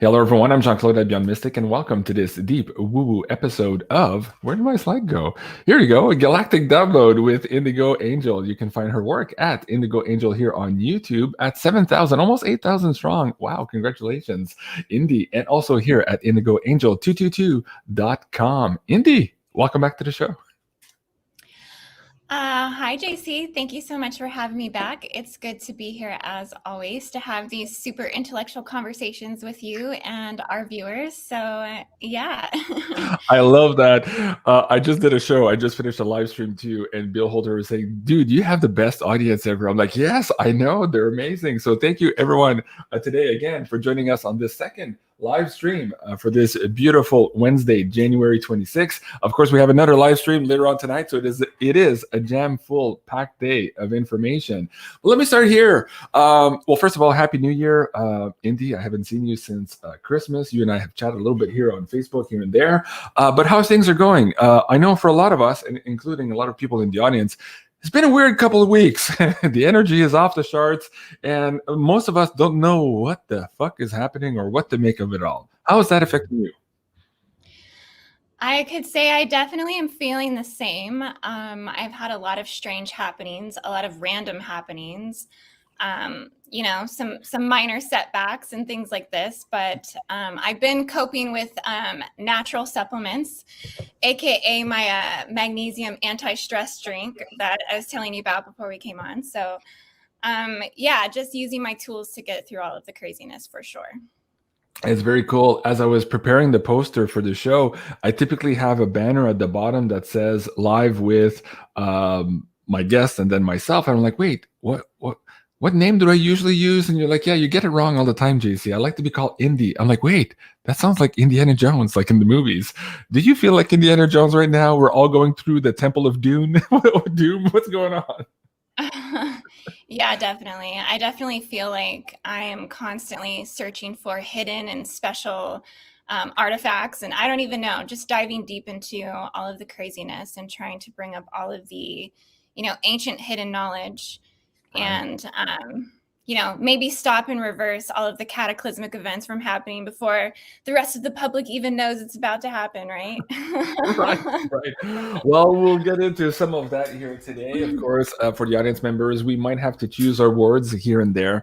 Hello, everyone. I'm Jean-Claude at BeyondMystic, and welcome to this deep woo-woo episode of Where Did My Slide Go? Here you go, a galactic download with Indigo Angel. You can find her work at Indigo Angel here on YouTube at 7,000, almost 8,000 strong. Wow, congratulations, Indy. And also here at IndigoAngel222.com. Indy, welcome back to the show. Hi, JC. Thank you so much for having me back. It's good to be here as always to have these super intellectual conversations with you and our viewers. So yeah. I love that. I just did a show. I just finished a live stream too. And Bill Holder was saying, dude, you have the best audience ever. I'm like, yes, I know. They're amazing. So thank you everyone today again for joining us on this second live stream for this beautiful Wednesday, January 26th. Of course, we have another live stream later on tonight, so it is a jam-full, packed day of information. Well, let me start here. Well, first of all, Happy New Year, Indy. I haven't seen you since Christmas. You and I have chatted a little bit here on Facebook, here and there. But how things are going? I know for a lot of us, and including a lot of people in the audience, it's been a weird couple of weeks. The energy is off the charts, and most of us don't know what the fuck is happening or what to make of it all. How is that affecting you? I could say I definitely am feeling the same. I've had a lot of strange happenings, a lot of random happenings, some minor setbacks and things like this. But I've been coping with natural supplements, aka my magnesium anti-stress drink that I was telling you about before we came on. So just using my tools to get through all of the craziness for sure. It's very cool. As I was preparing the poster for the show, I typically have a banner at the bottom that says live with my guest and then myself. And I'm like, wait, what name do I usually use? And you're like, yeah, you get it wrong all the time, JC. I like to be called Indy. I'm like, wait, that sounds like Indiana Jones, like in the movies. Do you feel like Indiana Jones right now? We're all going through the Temple of Doom. Doom? What's going on? Yeah, definitely. I definitely feel like I am constantly searching for hidden and special artifacts. And I don't even know, just diving deep into all of the craziness and trying to bring up all of the, ancient hidden knowledge. Right. And, maybe stop and reverse all of the cataclysmic events from happening before the rest of the public even knows it's about to happen, right? Right. Well, we'll get into some of that here today. Of course, for the audience members, we might have to choose our words here and there.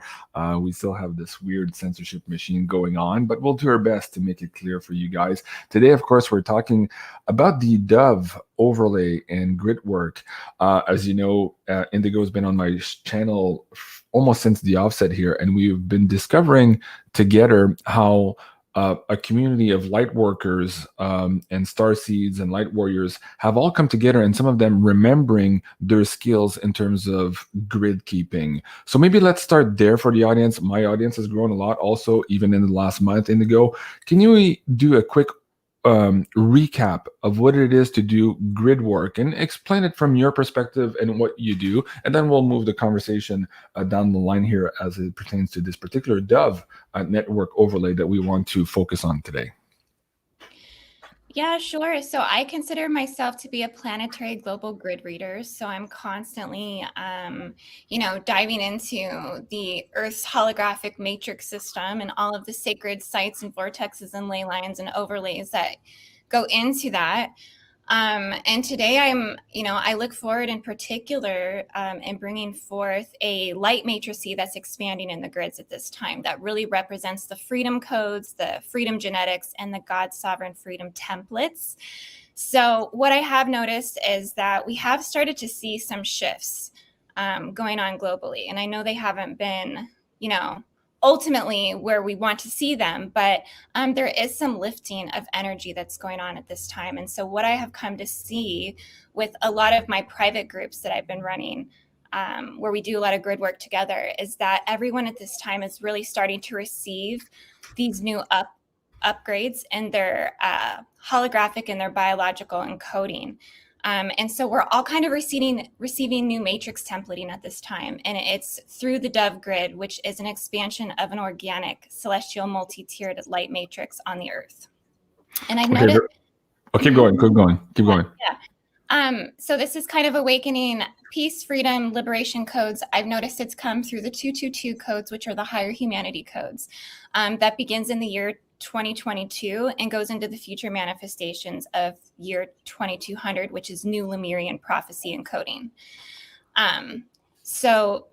We still have this weird censorship machine going on, but we'll do our best to make it clear for you guys. Today, of course, we're talking about the dove overlay and grid work. As you know, Indigo has been on my channel almost since the offset here, and we've been discovering together how a community of light workers and star seeds and light warriors have all come together, and some of them remembering their skills in terms of grid keeping. So maybe let's start there for the audience. My audience has grown a lot also, even in the last month. Indigo, can you do a quick recap of what it is to do grid work and explain it from your perspective and what you do, and then we'll move the conversation down the line here as it pertains to this particular dove network overlay that we want to focus on today. Yeah, sure. So I consider myself to be a planetary global grid reader. So I'm constantly, diving into the Earth's holographic matrix system and all of the sacred sites and vortexes and ley lines and overlays that go into that. And today I look forward in particular in bringing forth a light matrice that's expanding in the grids at this time that really represents the freedom codes, the freedom genetics, and the God sovereign freedom templates. So what I have noticed is that we have started to see some shifts going on globally. And I know they haven't been, ultimately where we want to see them, but there is some lifting of energy that's going on at this time. And so what I have come to see with a lot of my private groups that I've been running, where we do a lot of grid work together, is that everyone at this time is really starting to receive these new upgrades in their holographic and their biological encoding. And so we're all kind of receiving new matrix templating at this time. And it's through the Dove grid, which is an expansion of an organic celestial multi-tiered light matrix on the Earth. And I've noticed... Oh, keep going. Yeah. So this is kind of awakening peace, freedom, liberation codes. I've noticed it's come through the 222 codes, which are the higher humanity codes. That begins in the year 2022 and goes into the future manifestations of year 2200, which is new Lemurian prophecy and coding. So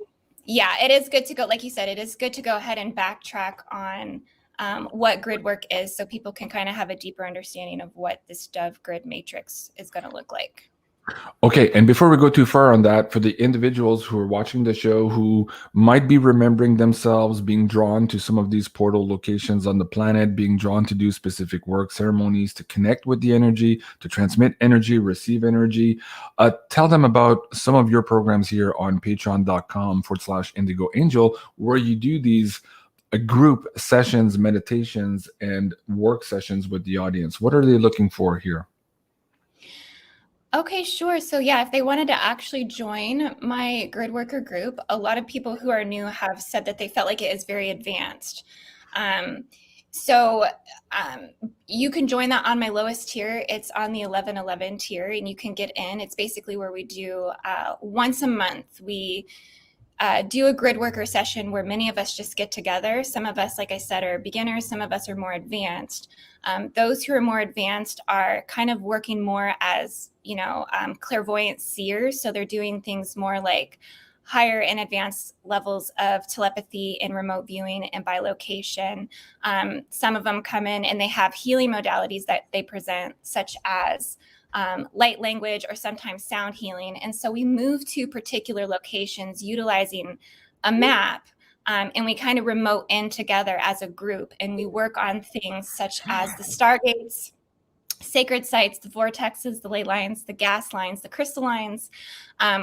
yeah, it is good to go. Like you said, it is good to go ahead and backtrack on what grid work is, so people can kind of have a deeper understanding of what this Dove grid matrix is going to look like. Okay, and before we go too far on that, for the individuals who are watching the show who might be remembering themselves being drawn to some of these portal locations on the planet, being drawn to do specific work ceremonies, to connect with the energy, to transmit energy, receive energy, tell them about some of your programs here on patreon.com/Indigo Angel, where you do these group sessions, meditations, and work sessions with the audience. What are they looking for here? Okay, sure. So yeah, if they wanted to actually join my grid worker group, a lot of people who are new have said that they felt like it is very advanced. So you can join that on my lowest tier. It's on the 1111 tier, and you can get in. It's basically where we do once a month. We do a grid worker session where many of us just get together. Some of us, like I said, are beginners. Some of us are more advanced. Those who are more advanced are kind of working more as, clairvoyant seers. So they're doing things more like higher and advanced levels of telepathy and remote viewing and by location. Some of them come in and they have healing modalities that they present, such as light language or sometimes sound healing. And so we move to particular locations utilizing a map, and we kind of remote in together as a group, and we work on things such as the stargates, sacred sites, the vortexes, the ley lines, the gas lines, the crystal lines.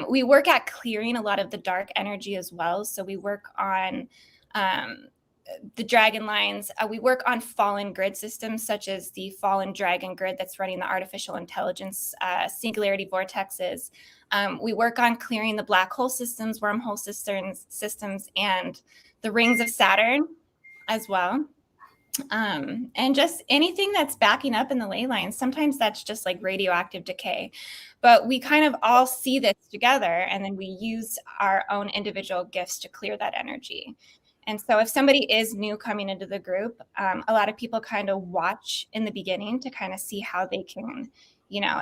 We work at clearing a lot of the dark energy as well. So we work on the dragon lines. We work on fallen grid systems, such as the fallen dragon grid that's running the artificial intelligence singularity vortexes. We work on clearing the black hole systems, wormhole systems, and the rings of Saturn as well. And just anything that's backing up in the ley lines. Sometimes that's just like radioactive decay, but we kind of all see this together, and then we use our own individual gifts to clear that energy. And so if somebody is new coming into the group, a lot of people kind of watch in the beginning to kind of see how they can,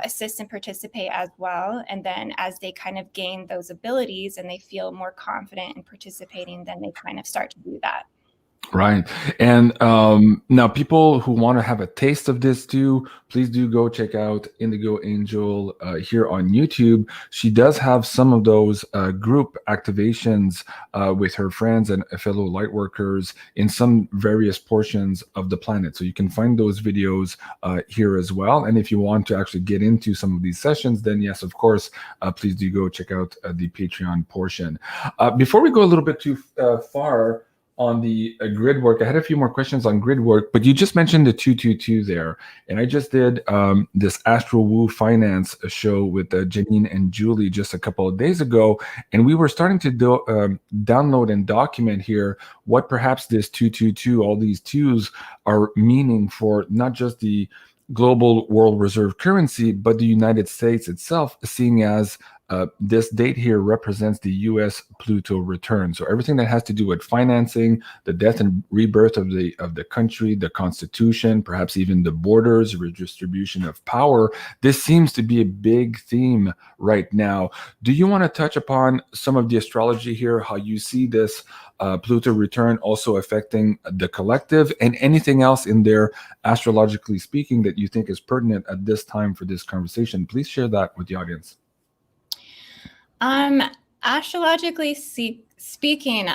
assist and participate as well. And then as they kind of gain those abilities and they feel more confident in participating, then they kind of start to do that. Right. And now people who want to have a taste of this too, please do go check out Indigo Angel here on YouTube. She does have some of those group activations with her friends and fellow light workers in some various portions of the planet. So you can find those videos here as well. And if you want to actually get into some of these sessions, then yes, of course, please do go check out the Patreon portion. Before we go a little bit too far on the grid work, I had a few more questions on grid work, but you just mentioned the 222 there. And I just did this Astral Woo Finance show with Janine and Julie just a couple of days ago. And we were starting to download and document here what perhaps this 222, all these twos are meaning for not just the global world reserve currency, but the United States itself, seeing as this date here represents the U.S. Pluto return. So everything that has to do with financing, the death and rebirth of the country, the Constitution, perhaps even the borders, redistribution of power. This seems to be a big theme right now. Do you want to touch upon some of the astrology here, how you see this Pluto return also affecting the collective, and anything else in there, astrologically speaking, that you think is pertinent at this time for this conversation? Please share that with the audience. Astrologically speaking,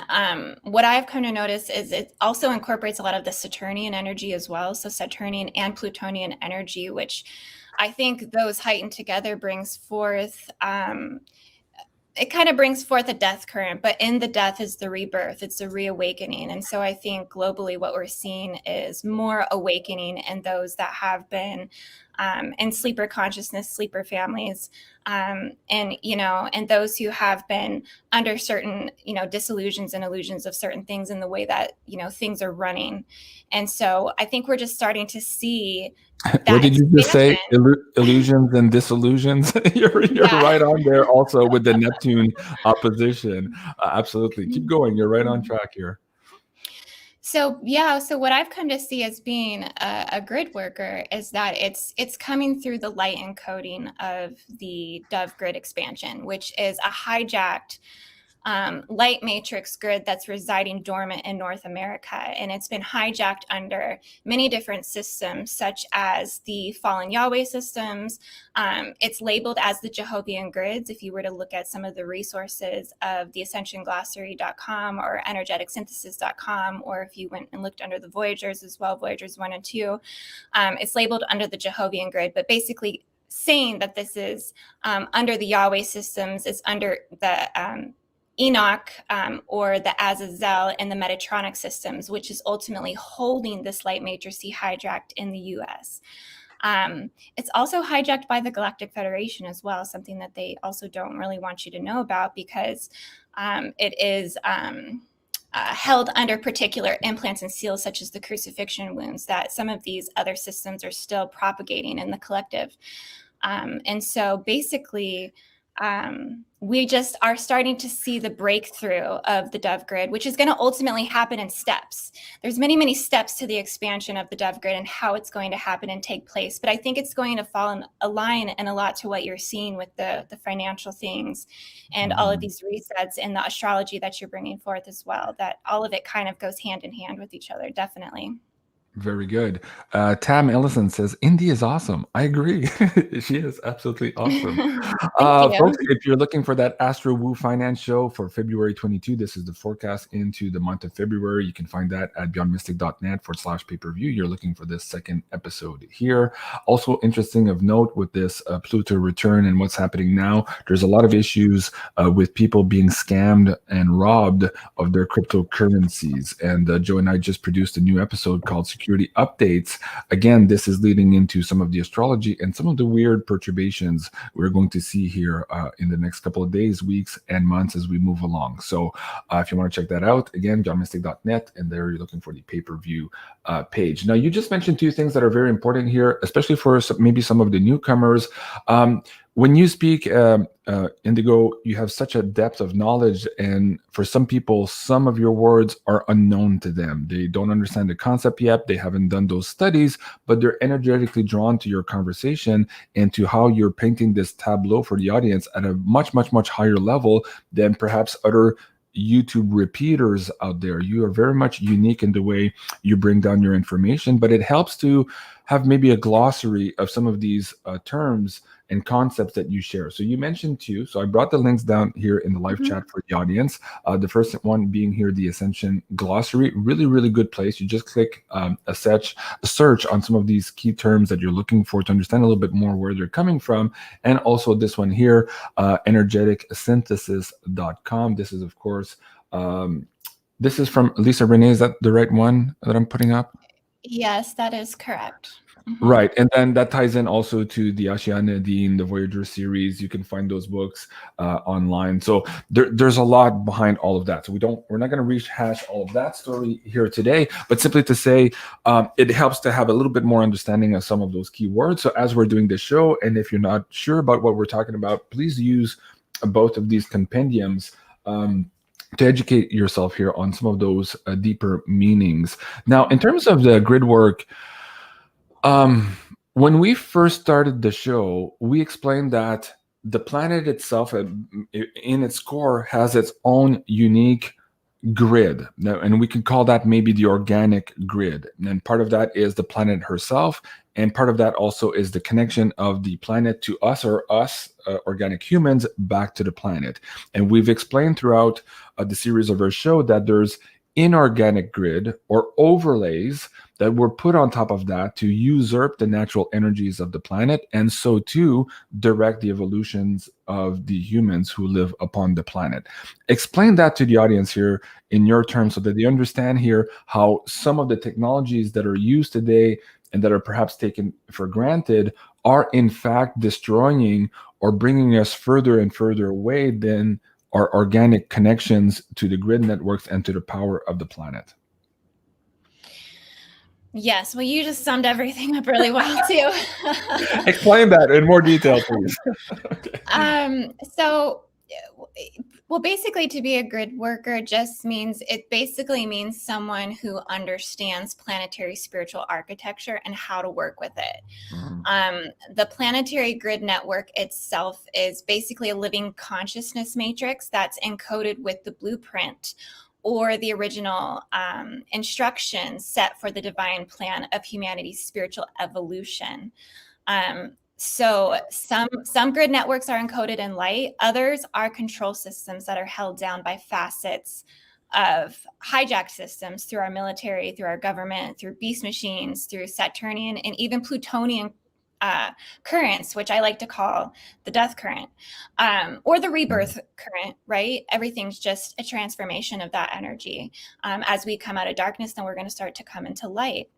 what I've come to notice is it also incorporates a lot of the Saturnian energy as well. So Saturnian and Plutonian energy, which I think those heightened together brings forth, it kind of brings forth a death current, but in the death is the rebirth. It's a reawakening. And so I think globally what we're seeing is more awakening in those that have been and sleeper consciousness, sleeper families, and and those who have been under certain disillusions and illusions of certain things in the way that things are running. And so I think we're just starting to see that what did you just say? expansion. Illusions and disillusions. You're Yeah. right on there also with the Neptune opposition. Absolutely. Keep going. You're right on track here. So what I've come to see as being a grid worker is that it's coming through the light encoding of the Dove grid expansion, which is a hijacked light matrix grid that's residing dormant in North America. And it's been hijacked under many different systems, such as the fallen Yahweh systems. It's labeled as the Jehovian grids. If you were to look at some of the resources of the ascensionglossary.com or energeticsynthesis.com, or if you went and looked under the Voyagers as well, Voyagers 1 and 2, it's labeled under the Jehovian grid, but basically saying that this is under the Yahweh systems, it's under the Enoch or the Azazel and the Metatronic systems, which is ultimately holding this light matrix hijacked in the US. It's also hijacked by the Galactic Federation as well, something that they also don't really want you to know about, because it is held under particular implants and seals, such as the crucifixion wounds, that some of these other systems are still propagating in the collective. And so basically, we just are starting to see the breakthrough of the Dove grid, which is going to ultimately happen in steps. There's many, many steps to the expansion of the Dove grid and how it's going to happen and take place. But I think it's going to fall in a line and a lot to what you're seeing with the financial things and all of these resets and the astrology that you're bringing forth as well, that all of it kind of goes hand in hand with each other, definitely. Very good. Tam Ellison says, Indy is awesome. I agree. She is absolutely awesome. Thank you. Folks, if you're looking for that Astro Woo Finance show for February 22, this is the forecast into the month of February. You can find that at beyondmystic.net/pay-per-view. You're looking for this second episode here. Also interesting of note with this Pluto return and what's happening now, there's a lot of issues with people being scammed and robbed of their cryptocurrencies. And Joe and I just produced a new episode called Security Updates. Again, this is leading into some of the astrology and some of the weird perturbations we're going to see here in the next couple of days, weeks, and months as we move along. So if you want to check that out, again, beyondmystic.net, and there you're looking for the pay-per-view page. Now, you just mentioned two things that are very important here, especially for maybe some of the newcomers. When you speak, Indigo, you have such a depth of knowledge, and for some people, some of your words are unknown to them. They don't understand the concept yet. They haven't done those studies, but they're energetically drawn to your conversation and to how you're painting this tableau for the audience at a much, much, much higher level than perhaps other YouTube repeaters out there. You are very much unique in the way you bring down your information, but it helps to have maybe a glossary of some of these terms and concepts that you share. So you mentioned two. So I brought the links down here in the live chat for the audience. The first one being here, the Ascension Glossary. Really, really good place. You just click a search on some of these key terms that you're looking for to understand a little bit more where they're coming from. And also this one here, energeticsynthesis.com. This is, of course, this is from Lisa Renee. Is that the right one that I'm putting up? Yes, that is correct. Right, and then that ties in also to the Ashiana Dean, the Voyager series. You can find those books online. So there's a lot behind all of that. So we're not going to rehash all of that story here today, but simply to say it helps to have a little bit more understanding of some of those keywords. So as we're doing this show, and if you're not sure about what we're talking about, please use both of these compendiums to educate yourself here on some of those deeper meanings. Now, in terms of the grid work, when we first started the show, we explained that the planet itself, in its core, has its own unique grid. Now, and we can call that maybe the organic grid. And part of that is the planet herself. And part of that also is the connection of the planet to us, or us, organic humans, back to the planet. And we've explained throughout the series of our show that there's inorganic grid or overlays that were put on top of that to usurp the natural energies of the planet, and so too direct the evolutions of the humans who live upon the planet. Explain that to the audience here in your terms so that they understand here how some of the technologies that are used today and that are perhaps taken for granted are in fact destroying or bringing us further and further away than our organic connections to the grid networks and to the power of the planet. Yes, well, you just summed everything up really well too. Explain that in more detail, please. Okay. Well, basically, to be a grid worker just means someone who understands planetary spiritual architecture and how to work with it. The planetary grid network itself is basically a living consciousness matrix that's encoded with the blueprint or the original instructions set for the divine plan of humanity's spiritual evolution. So some grid networks are encoded in light. Others are control systems that are held down by facets of hijacked systems through our military, through our government, through beast machines, through Saturnian and even Plutonian currents, which I like to call the death current, or the rebirth current, right? Everything's just a transformation of that energy. As we come out of darkness, then we're going to start to come into light.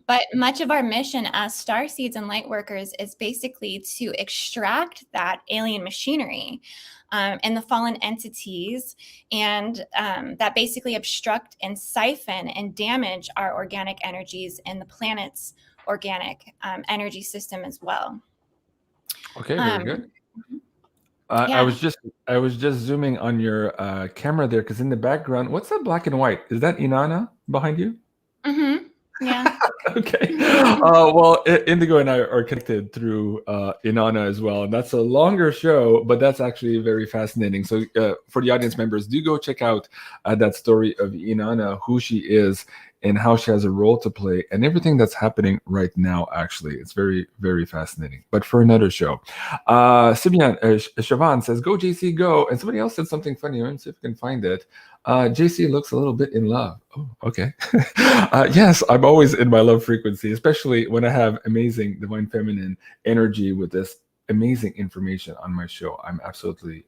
But much of our mission as starseeds and light workers is basically to extract that alien machinery and the fallen entities, and that basically obstruct and siphon and damage our organic energies and the planet's organic energy system as well. Okay, very good. Yeah. I was just zooming on your camera there, because in the background, what's that black and white? Is that Inanna behind you? Yeah. Okay. Well, Indigo and I are connected through Inanna as well, and that's a longer show, but that's actually very fascinating. So for the audience members, do go check out that story of Inanna, who she is and how she has a role to play, and everything that's happening right now. Actually, it's very, very fascinating. But for another show, Siobhan says, "Go JC, go!" And somebody else said something funny. Let me see if I can find it. JC looks a little bit in love. Oh, okay. Yes, I'm always in my love frequency, especially when I have amazing divine feminine energy with this amazing information on my show. I'm absolutely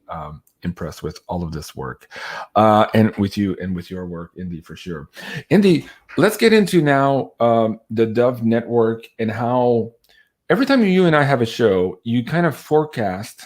impressed with all of this work, and with you and with your work, Indy, for sure. Indy, let's get into now the Dove Network and how every time you and I have a show, you kind of forecast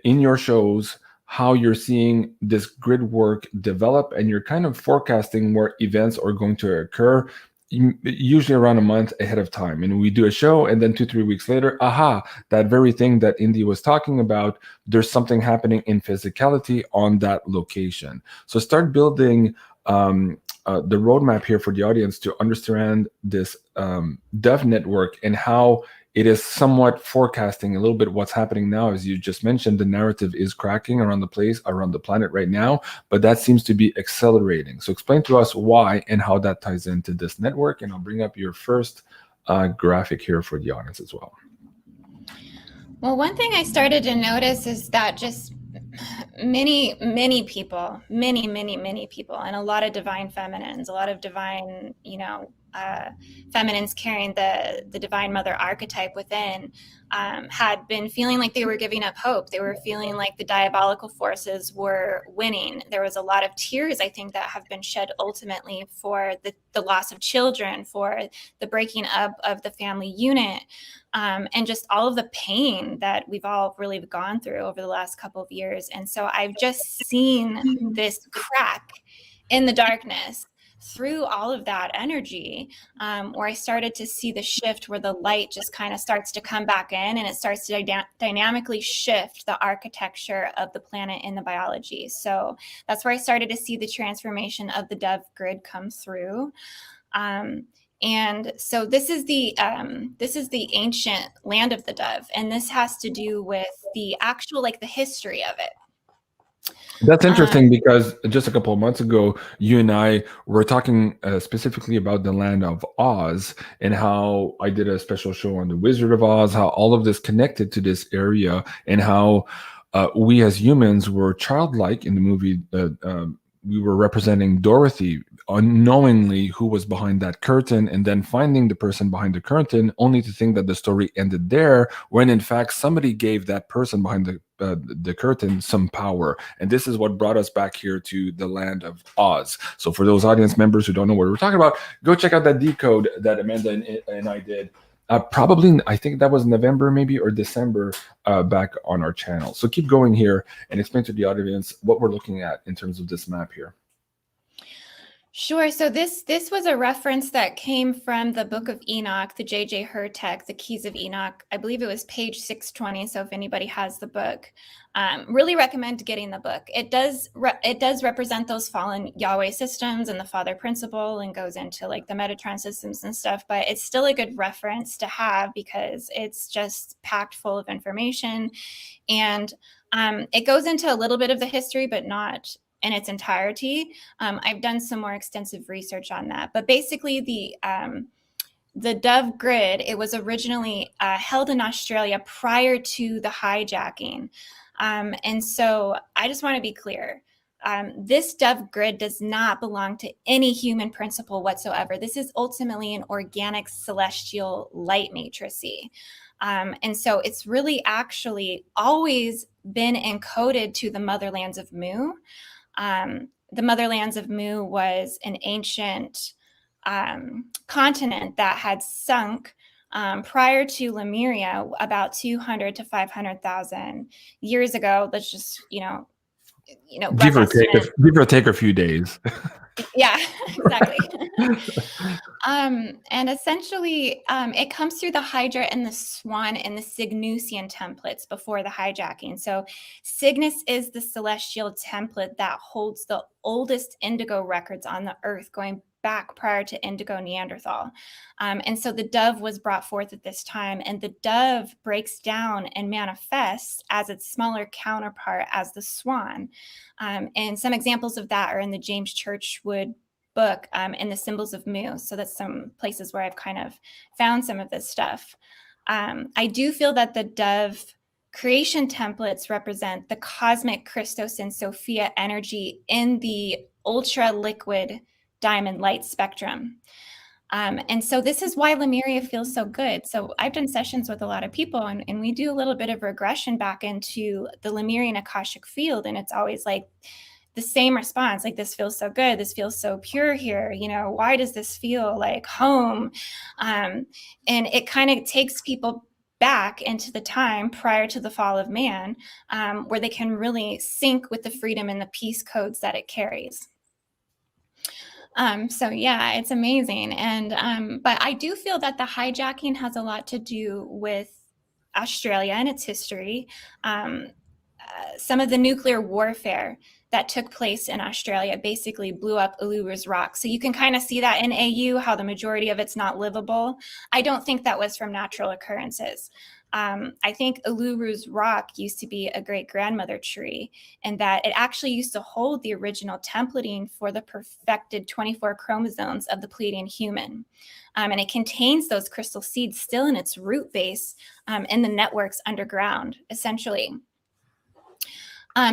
in your shows how you're seeing this grid work develop, and you're kind of forecasting where events are going to occur, usually around a month ahead of time. And we do a show, and then 2-3 weeks later, that very thing that Indy was talking about, there's something happening in physicality on that location. So start building the roadmap here for the audience to understand this Dove Network and how it is somewhat forecasting a little bit what's happening now. As you just mentioned, the narrative is cracking around the place, around the planet right now, but that seems to be accelerating. So explain to us why and how that ties into this network, and I'll bring up your first graphic here for the audience as well. Well, one thing I started to notice is that just many people, many people, and a lot of divine feminines, a lot of divine, feminines carrying the divine mother archetype within, had been feeling like they were giving up hope. They were feeling like the diabolical forces were winning. There was a lot of tears, I think, that have been shed ultimately for the loss of children, for the breaking up of the family unit, and just all of the pain that we've all really gone through over the last couple of years. And so I've just seen this crack in the darkness through all of that energy, where I started to see the shift where the light just kind of starts to come back in, and it starts to dynamically shift the architecture of the planet in the biology. So that's where I started to see the transformation of the Dove grid come through. And so this is the ancient land of the Dove, and this has to do with the actual, the history of it. That's interesting, because just a couple of months ago, you and I were talking specifically about the land of Oz, and how I did a special show on the Wizard of Oz, how all of this connected to this area, and how we as humans were childlike in the movie we were representing Dorothy, unknowingly who was behind that curtain, and then finding the person behind the curtain, only to think that the story ended there, when in fact somebody gave that person behind the curtain some power. And this is what brought us back here to the land of Oz. So for those audience members who don't know what we're talking about, go check out that decode that Amanda and I did. Probably, I think that was November maybe or December, back on our channel. So keep going here and explain to the audience what we're looking at in terms of this map here. Sure. So this was a reference that came from the Book of Enoch, the J.J. Hurtek, the Keys of Enoch. I believe it was page 620. So if anybody has the book, really recommend getting the book. It does represent those fallen Yahweh systems and the Father Principle, and goes into like the Metatron systems and stuff. But it's still a good reference to have because it's just packed full of information, and it goes into a little bit of the history, but not in its entirety. I've done some more extensive research on that, but basically the Dove Grid, it was originally held in Australia prior to the hijacking. And so I just want to be clear. This Dove Grid does not belong to any human principle whatsoever. This is ultimately an organic celestial light matrixy. And so it's really actually always been encoded to the motherlands of Mu. The motherlands of Mu was an ancient continent that had sunk prior to Lemuria about 200 to 500,000 years ago. Let's just, give or take a few days. Yeah, exactly. And essentially, it comes through the Hydra and the Swan and the Cygnusian templates before the hijacking. So Cygnus is the celestial template that holds the oldest indigo records on the Earth, going back prior to Indigo Neanderthal. And so the dove was brought forth at this time, and the dove breaks down and manifests as its smaller counterpart as the swan. And some examples of that are in the James Churchwood book, and the Symbols of Mu. So that's some places where I've kind of found some of this stuff. I do feel that the dove creation templates represent the cosmic Christos and Sophia energy in the ultra liquid diamond light spectrum. And so this is why Lemuria feels so good. So I've done sessions with a lot of people, and we do a little bit of regression back into the Lemurian Akashic field. And it's always like the same response, like, this feels so good. This feels so pure here. Why does this feel like home? And it kind of takes people back into the time prior to the fall of man, where they can really sync with the freedom and the peace codes that it carries. So yeah, it's amazing. And but I do feel that the hijacking has a lot to do with Australia and its history. Some of the nuclear warfare that took place in Australia basically blew up Uluru Rock. So you can kind of see that in AU, how the majority of it's not livable. I don't think that was from natural occurrences. I think Uluru Rock used to be a great-grandmother tree, and that it actually used to hold the original templating for the perfected 24 chromosomes of the Pleiadian human. And it contains those crystal seeds still in its root base, in the networks underground, essentially.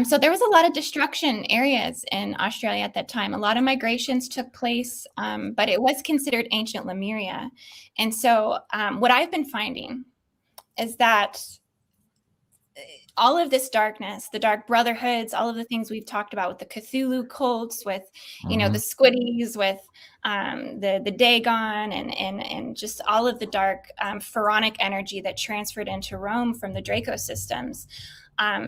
So there was a lot of destruction areas in Australia at that time. A lot of migrations took place, but it was considered ancient Lemuria. And so what I've been finding is that all of this darkness, the dark brotherhoods, all of the things we've talked about with the Cthulhu cults, with, the Squiddies, with the Dagon, and just all of the dark pharaonic energy that transferred into Rome from the Draco systems.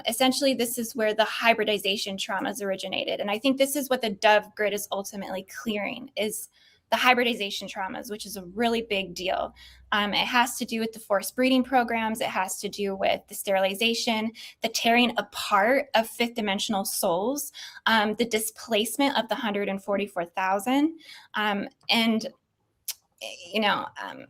Essentially, this is where the hybridization traumas originated. And I think this is what the Dove Grid is ultimately clearing, is the hybridization traumas, which is a really big deal. It has to do with the forced breeding programs. It has to do with the sterilization, the tearing apart of fifth dimensional souls, the displacement of the 144,000, and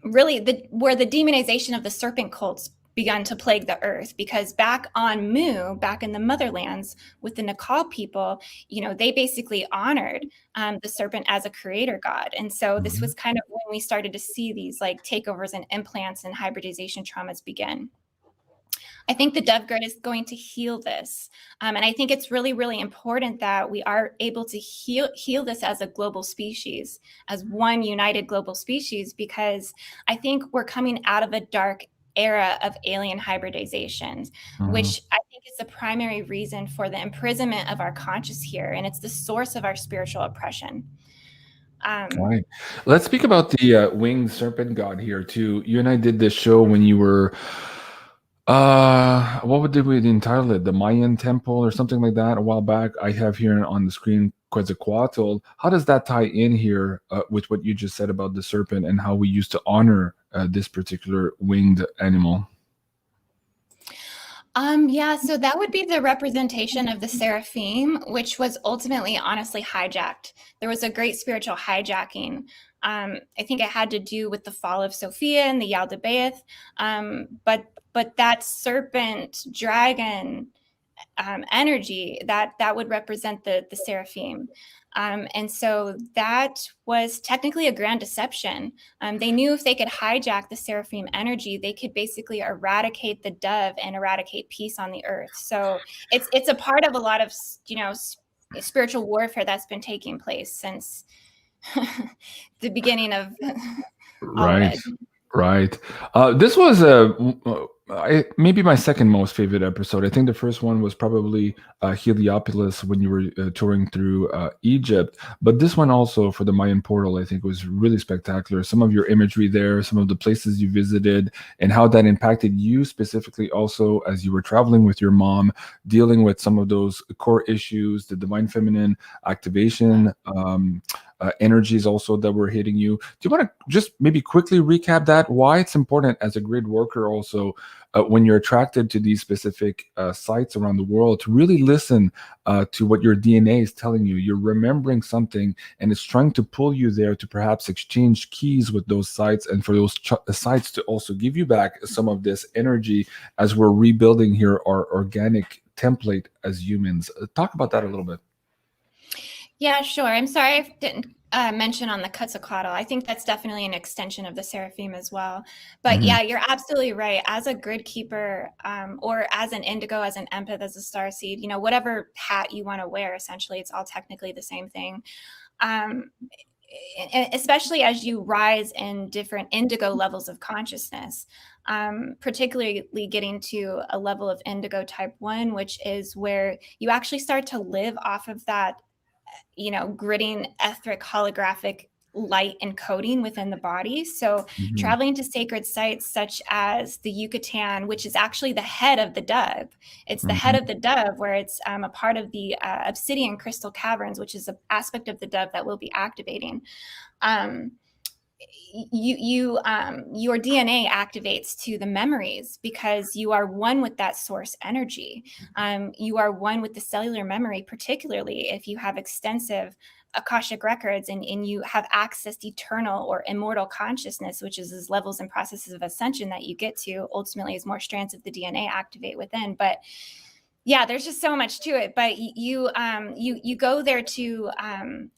really where the demonization of the serpent cults begun to plague the earth, because back on Mu, back in the motherlands with the Nakal people, they basically honored the serpent as a creator god. And so this was kind of when we started to see these like takeovers and implants and hybridization traumas begin. I think the dove grid is going to heal this. And I think it's really, really important that we are able to heal this as a global species, as one united global species, because I think we're coming out of a dark era of alien hybridization, which I think is the primary reason for the imprisonment of our conscious here. And it's the source of our spiritual oppression. Right. Let's speak about the winged serpent god here too. You and I did this show when you were what did we entitle it? The Mayan temple or something like that a while back. I have here on the screen Quetzalcoatl. How does that tie in here with what you just said about the serpent and how we used to honor this particular winged animal? Yeah, so that would be the representation of the seraphim, which was ultimately honestly hijacked. There was a great spiritual hijacking. I think it had to do with the fall of Sophia and the Yaldabaoth. But that serpent dragon energy that would represent the seraphim. And so that was technically a grand deception. They knew if they could hijack the seraphim energy, they could basically eradicate the dove and eradicate peace on the earth. So it's a part of a lot of, spiritual warfare that's been taking place since the beginning of all of Right. it. Right. This was maybe my second most favorite episode. I think the first one was probably Heliopolis when you were touring through Egypt. But this one also for the Mayan portal, I think was really spectacular. Some of your imagery there, some of the places you visited, and how that impacted you specifically also as you were traveling with your mom, dealing with some of those core issues, the divine feminine activation. Energies also that were hitting you. Do you want to just maybe quickly recap that? Why it's important as a grid worker also when you're attracted to these specific sites around the world to really listen to what your DNA is telling you. You're remembering something and it's trying to pull you there to perhaps exchange keys with those sites and for those sites to also give you back some of this energy as we're rebuilding here our organic template as humans. Talk about that a little bit. Yeah, sure. I'm sorry I didn't mention on the Quetzalcoatl. I think that's definitely an extension of the Seraphim as well. But yeah, you're absolutely right. As a grid keeper, or as an indigo, as an empath, as a starseed, whatever hat you want to wear, essentially, it's all technically the same thing. Especially as you rise in different indigo levels of consciousness, particularly getting to a level of indigo type 1, which is where you actually start to live off of that gridding etheric holographic light encoding within the body. So traveling to sacred sites such as the Yucatan, which is actually the head of the dove. It's the head of the dove where it's a part of the obsidian crystal caverns, which is an aspect of the dove that we'll be activating. Your DNA activates to the memories because you are one with that source energy. You are one with the cellular memory, particularly if you have extensive Akashic records and you have access to eternal or immortal consciousness, which is those levels and processes of ascension that you get to ultimately as more strands of the DNA activate within. But yeah, there's just so much to it, but you go there to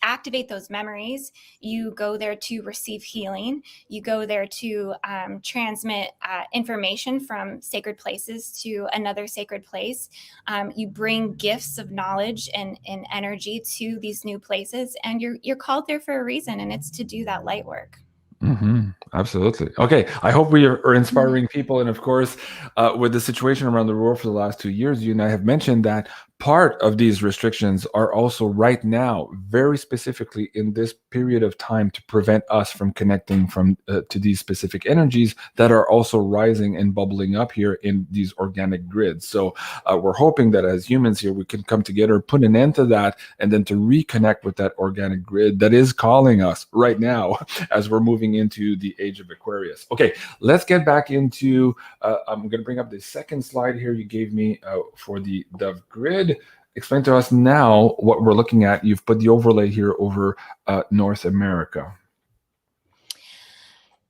activate those memories. You go there to receive healing. You go there to transmit information from sacred places to another sacred place. You bring gifts of knowledge and energy to these new places, and you're called there for a reason, and it's to do that light work. Absolutely. Okay. I hope we are inspiring people. And of course, with the situation around the world for the last 2 years, you and I have mentioned that part of these restrictions are also right now, very specifically in this period of time to prevent us from connecting to these specific energies that are also rising and bubbling up here in these organic grids. So we're hoping that as humans here, we can come together, put an end to that, and then to reconnect with that organic grid that is calling us right now as we're moving into the age of Aquarius. Okay, let's get back into, I'm going to bring up the second slide here you gave me for the dove grid. Explain to us now what we're looking at. You've put the overlay here over North America.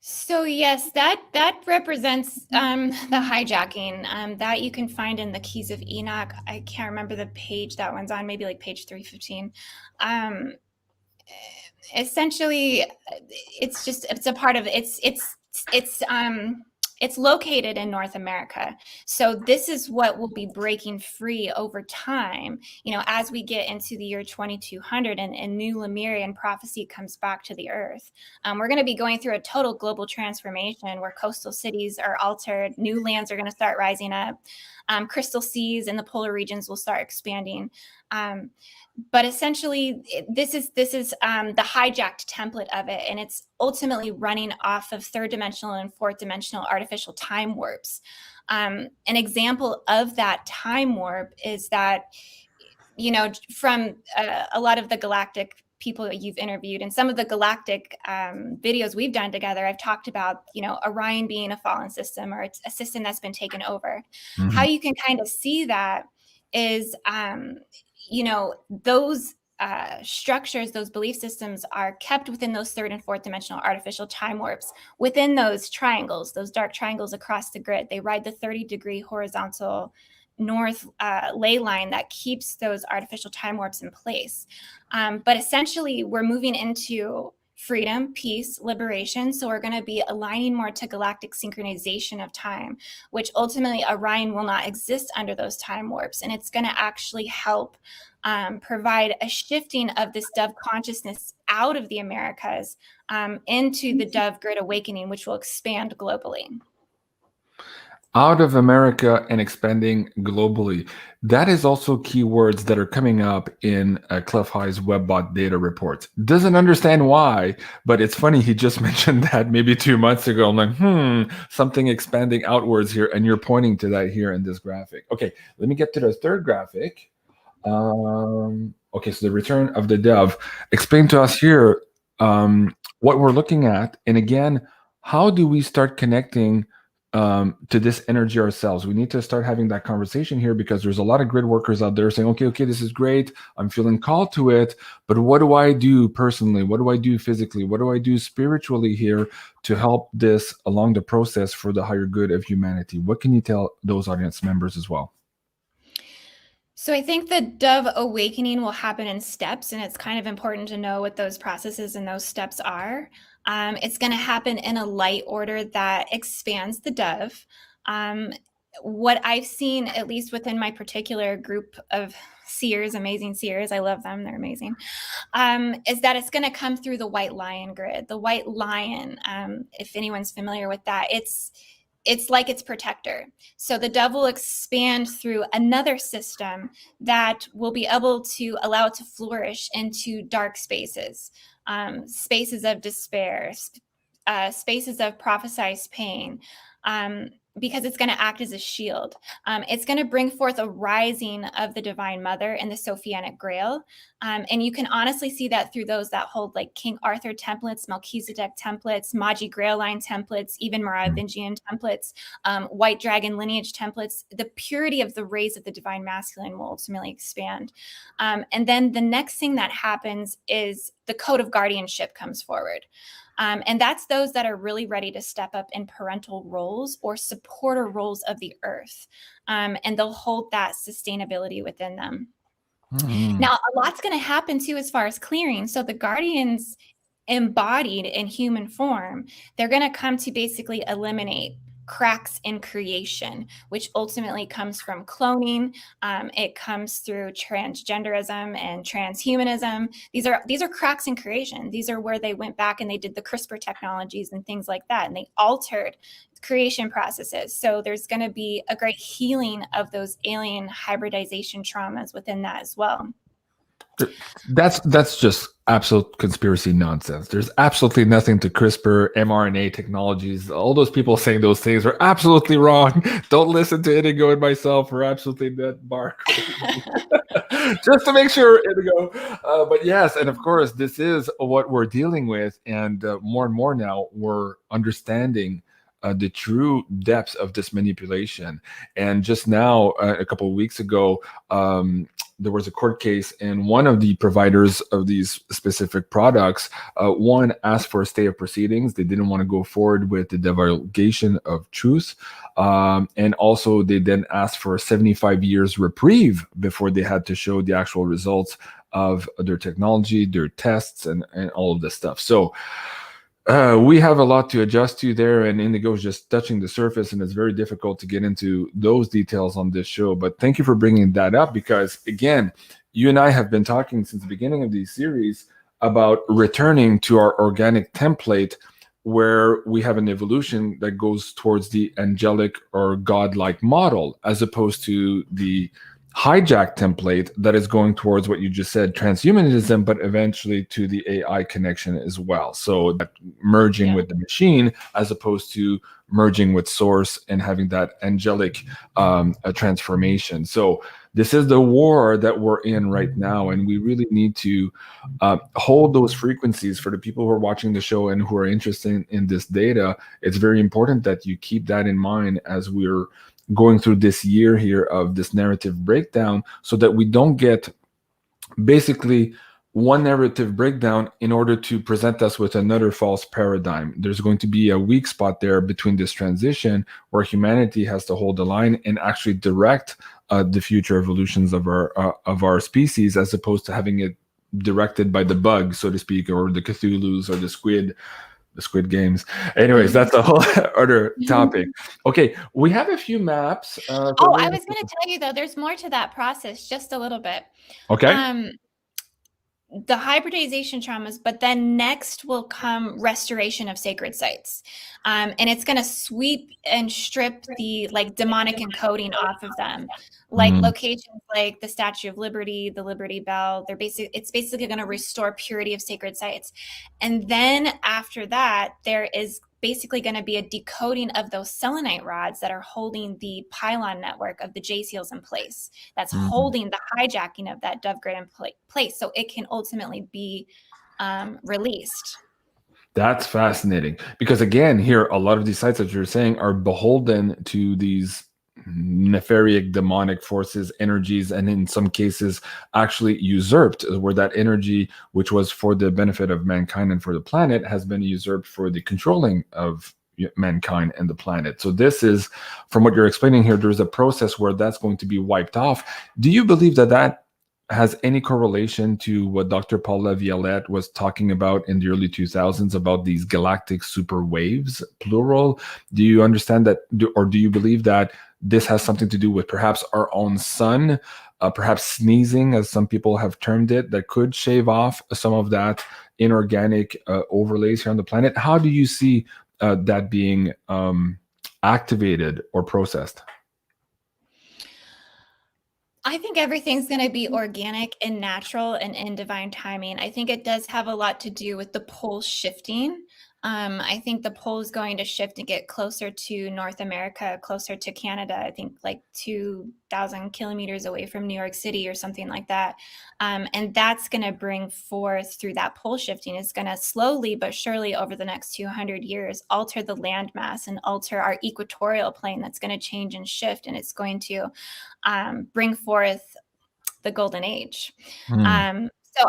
So yes, that represents the hijacking that you can find in the Keys of Enoch. I can't remember the page that one's on, maybe like page 315. Essentially, it's a part of it's It's located in North America. So this is what will be breaking free over time, as we get into the year 2200 and new Lemurian prophecy comes back to the earth. We're going to be going through a total global transformation where coastal cities are altered, new lands are going to start rising up, crystal seas in the polar regions will start expanding. But essentially, this is the hijacked template of it, and it's ultimately running off of third dimensional and fourth dimensional artificial time warps. An example of that time warp is that, from a lot of the galactic people that you've interviewed and some of the galactic videos we've done together, I've talked about, Orion being a fallen system or it's a system that's been taken over. Mhm. How you can kind of see that is, those structures, those belief systems are kept within those third and fourth dimensional artificial time warps, within those triangles, those dark triangles across the grid. They ride the 30-degree horizontal north ley line that keeps those artificial time warps in place. But essentially, we're moving into freedom, peace, liberation. So we're going to be aligning more to galactic synchronization of time, which ultimately Orion will not exist under those time warps. And it's going to actually help provide a shifting of this dove consciousness out of the Americas into the dove grid awakening, which will expand globally. Out of America and expanding globally. That is also keywords that are coming up in Clef High's WebBot data reports. Doesn't understand why, but it's funny he just mentioned that maybe 2 months ago. I'm like, something expanding outwards here, and you're pointing to that here in this graphic. Okay, let me get to the third graphic. Okay, so the return of the dove. Explain to us here what we're looking at, and again, how do we start connecting to this energy ourselves? We need to start having that conversation here because there's a lot of grid workers out there saying, okay, this is great. I'm feeling called to it, but what do I do personally? What do I do physically? What do I do spiritually here to help this along the process for the higher good of humanity? What can you tell those audience members as well? So I think the dove awakening will happen in steps, and it's kind of important to know what those processes and those steps are. It's going to happen in a light order that expands the dove. What I've seen, at least within my particular group of seers, amazing seers, I love them, they're amazing, is that it's going to come through the white lion grid. The white lion, if anyone's familiar with that, it's like its protector. So the dove will expand through another system that will be able to allow it to flourish into dark spaces, spaces of despair, spaces of prophesized pain, because it's going to act as a shield. It's going to bring forth a rising of the Divine Mother and the Sophianic Grail. And you can honestly see that through those that hold like King Arthur templates, Melchizedek templates, Magi Grail line templates, even Merovingian templates, White Dragon lineage templates. The purity of the rays of the Divine Masculine will ultimately expand. And then the next thing that happens is the code of guardianship comes forward. And that's those that are really ready to step up in parental roles or supporter roles of the earth. And they'll hold that sustainability within them. Now, a lot's going to happen too as far as clearing. So the guardians embodied in human form, they're going to come to basically eliminate cracks in creation, which ultimately comes from cloning. It comes through transgenderism and transhumanism. These are cracks in creation. These are where they went back and they did the CRISPR technologies and things like that, and they altered creation processes. So there's going to be a great healing of those alien hybridization traumas within that as well. That's just absolute conspiracy nonsense. There's absolutely nothing to CRISPR, mRNA technologies. All those people saying those things are absolutely wrong. Don't listen to Indigo and myself. We're absolutely not bark. Just to make sure, Indigo. But yes, and of course, this is what we're dealing with. And more and more now, we're understanding the true depths of this manipulation. And just now, a couple of weeks ago, there was a court case, and one of the providers of these specific products, one asked for a stay of proceedings. They didn't want to go forward with the divulgation of truth. And also they then asked for 75 years reprieve before they had to show the actual results of their technology, their tests, and all of this stuff. So We have a lot to adjust to there, and Indigo is just touching the surface, and it's very difficult to get into those details on this show. But thank you for bringing that up, because again, you and I have been talking since the beginning of these series about returning to our organic template, where we have an evolution that goes towards the angelic or godlike model, as opposed to the hijack template that is going towards what you just said, transhumanism, but eventually to the AI connection as well. So that merging with the machine, as opposed to merging with source and having that angelic transformation. So this is the war that we're in right now, and we really need to hold those frequencies. For the people who are watching the show and who are interested in this data, it's very important that you keep that in mind as we're going through this year here of this narrative breakdown, so that we don't get basically one narrative breakdown in order to present us with another false paradigm. There's going to be a weak spot there between this transition, where humanity has to hold the line and actually direct the future evolutions of our species, as opposed to having it directed by the bug, so to speak, or the Cthulhu's or the Squid Games. Anyways, that's a whole other topic. Okay, we have a few maps. I was going to tell you, though, there's more to that process, just a little bit. Okay. The hybridization traumas, but then next will come restoration of sacred sites. And it's going to sweep and strip the demonic encoding off of them. Locations like the Statue of Liberty, the Liberty Bell, it's basically going to restore purity of sacred sites. And then after that, there is basically going to be a decoding of those selenite rods that are holding the pylon network of the Jcells in place. That's holding the hijacking of that dove grid in place, so it can ultimately be released. That's fascinating, because again, here, a lot of these sites that you're saying are beholden to these nefarious demonic forces, energies, and in some cases actually usurped, where that energy, which was for the benefit of mankind and for the planet, has been usurped for the controlling of mankind and the planet. So this is, from what you're explaining here, there's a process where that's going to be wiped off. Do you believe that that has any correlation to what Dr. Paula Violette was talking about in the early 2000s about these galactic super waves, plural? Do you understand that, or do you believe that this has something to do with perhaps our own sun, perhaps sneezing, as some people have termed it, that could shave off some of that inorganic overlays here on the planet? How do you see that being activated or processed? I think everything's going to be organic and natural and in divine timing. I think it does have a lot to do with the pole shifting. I think the pole is going to shift and get closer to North America, closer to Canada, I think 2,000 kilometers away from New York City or something like that. And that's going to bring forth, through that pole shifting, is going to slowly but surely over the next 200 years alter the landmass and alter our equatorial plane. That's going to change and shift, and it's going to bring forth the golden age. So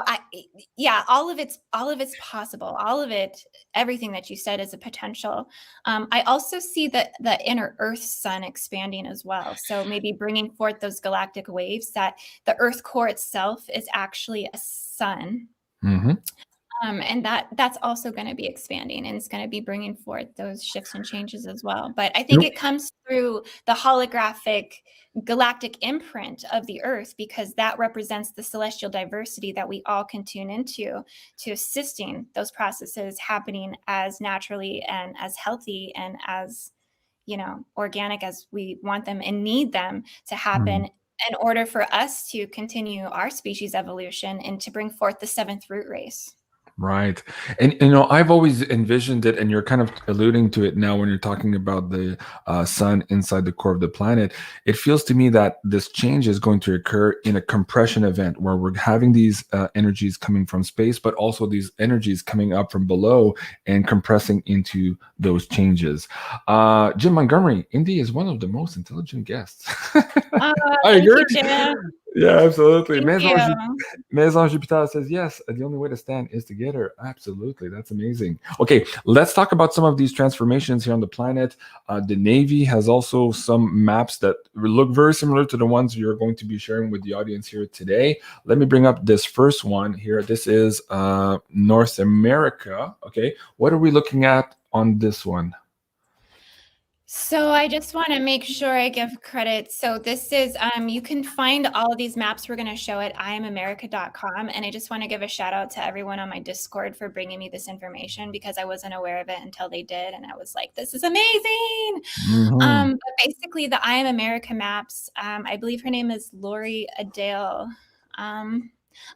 all of it's possible. All of it, everything that you said is a potential. I also see the inner Earth sun expanding as well. So maybe bringing forth those galactic waves, that the Earth core itself is actually a sun. And that's also going to be expanding, and it's going to be bringing forth those shifts and changes as well. But I think it comes through the holographic galactic imprint of the Earth, because that represents the celestial diversity that we all can tune into, to assisting those processes happening as naturally and as healthy and as, organic as we want them and need them to happen in order for us to continue our species evolution and to bring forth the seventh root race. Right. And, I've always envisioned it, and you're kind of alluding to it now when you're talking about the sun inside the core of the planet. It feels to me that this change is going to occur in a compression event, where we're having these energies coming from space, but also these energies coming up from below and compressing into those changes. Jim Montgomery, Indy is one of the most intelligent guests. Thank you, Jim. Yeah, absolutely. Thank you. Maison Jupiter says yes. The only way to stand is together. Absolutely, that's amazing. Okay, let's talk about some of these transformations here on the planet. The Navy has also some maps that look very similar to the ones you're going to be sharing with the audience here today. Let me bring up this first one here. This is North America. Okay, what are we looking at on this one? So I just want to make sure I give credit. So this is, you can find all of these maps we're going to show at IamAmerica.com. And I just want to give a shout out to everyone on my Discord for bringing me this information because I wasn't aware of it until they did. And I was like, this is amazing. But basically the I Am America maps, I believe her name is Lori Adele. I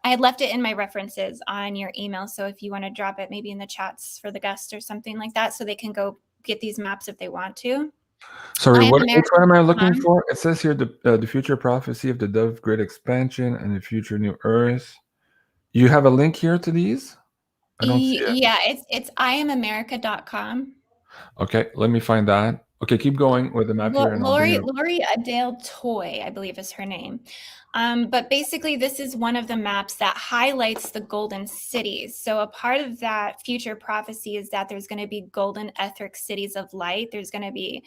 had left it in my references on your email. So if you want to drop it maybe in the chats for the guests or something like that, so they can go get these maps if they want to. Sorry, which one am I looking for? It says here the future prophecy of the Dove Grid expansion and the future New Earth. You have a link here to these? I don't see it. Yeah, it's IamAmerica.com. Okay, let me find that. Okay, keep going with the map here. And Lori Adele Toy, I believe is her name. But basically, this is one of the maps that highlights the golden cities. So a part of that future prophecy is that there's going to be golden etheric cities of light. There's going to be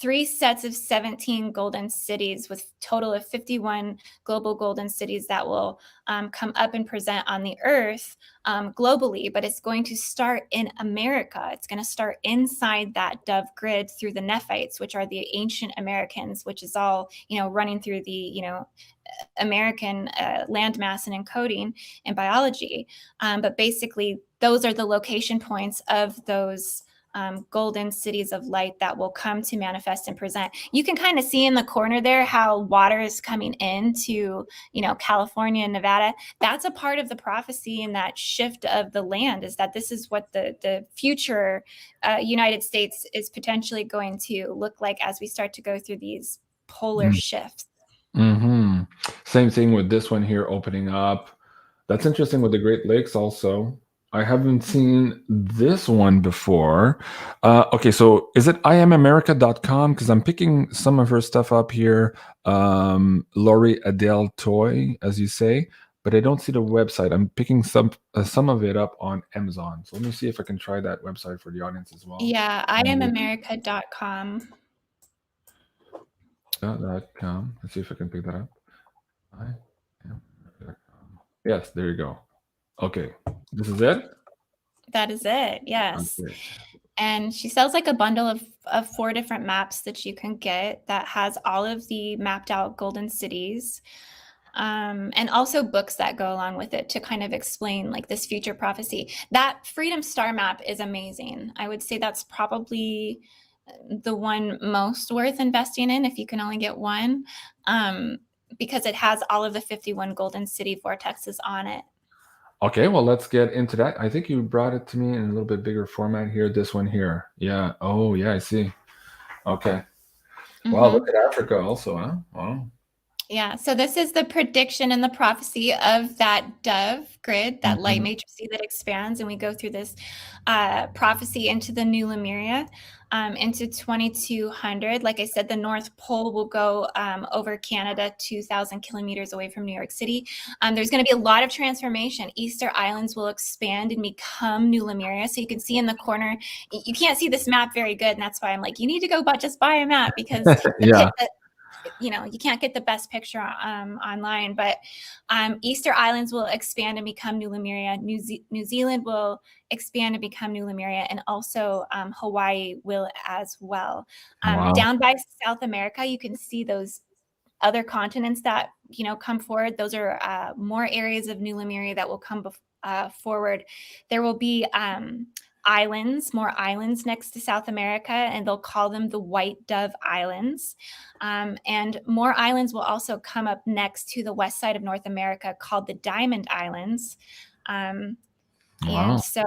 3 sets of 17 golden cities with total of 51 global golden cities that will come up and present on the earth globally, but it's going to start in America. It's going to start inside that Dove grid through the Nephites, which are the ancient Americans, which is all, running through the, American landmass and encoding and biology. But basically, those are the location points of those golden cities of light that will come to manifest and present. You can kind of see in the corner there how water is coming into, California and Nevada. That's a part of the prophecy and that shift of the land, is that this is what the future United States is potentially going to look like as we start to go through these polar shifts. Same thing with this one here opening up. That's interesting with the Great Lakes also. I haven't seen this one before. Okay, so is it IamAmerica.com? Because I'm picking some of her stuff up here. Lori Adele Toy, as you say, but I don't see the website. I'm picking some of it up on Amazon. So let me see if I can try that website for the audience as well. Yeah, IamAmerica.com. .com. Let's see if I can pick that up. Yes, there you go. Okay, this is it? That is it, yes. Okay. And she sells like a bundle of 4 different maps that you can get that has all of the mapped out golden cities, and also books that go along with it to kind of explain like this future prophecy. That Freedom Star map is amazing. I would say that's probably the one most worth investing in if you can only get one, because it has all of the 51 golden city vortexes on it. Okay, well, let's get into that. I think you brought it to me in a little bit bigger format here. This one here. Yeah. Oh, yeah, I see. Okay. Wow, look at Africa also, huh? Wow. Yeah, so this is the prediction and the prophecy of that Dove grid, that light matrix that expands, and we go through this prophecy into the new Lemuria, into 2200. Like I said, the North Pole will go over Canada, 2,000 kilometers away from New York City. There's going to be a lot of transformation. Easter Islands will expand and become new Lemuria. So you can see in the corner, you can't see this map very good, and that's why I'm like, you need to go just buy a map, because you can't get the best picture online, but Easter Islands will expand and become new Lemuria. New Zealand will expand and become new Lemuria, and also Hawaii will as well. Down by South America, you can see those other continents that come forward. Those are more areas of new Lemuria that will come forward. There will be more islands next to South America, and they'll call them the White Dove Islands. And more islands will also come up next to the west side of North America, called the Diamond Islands. And so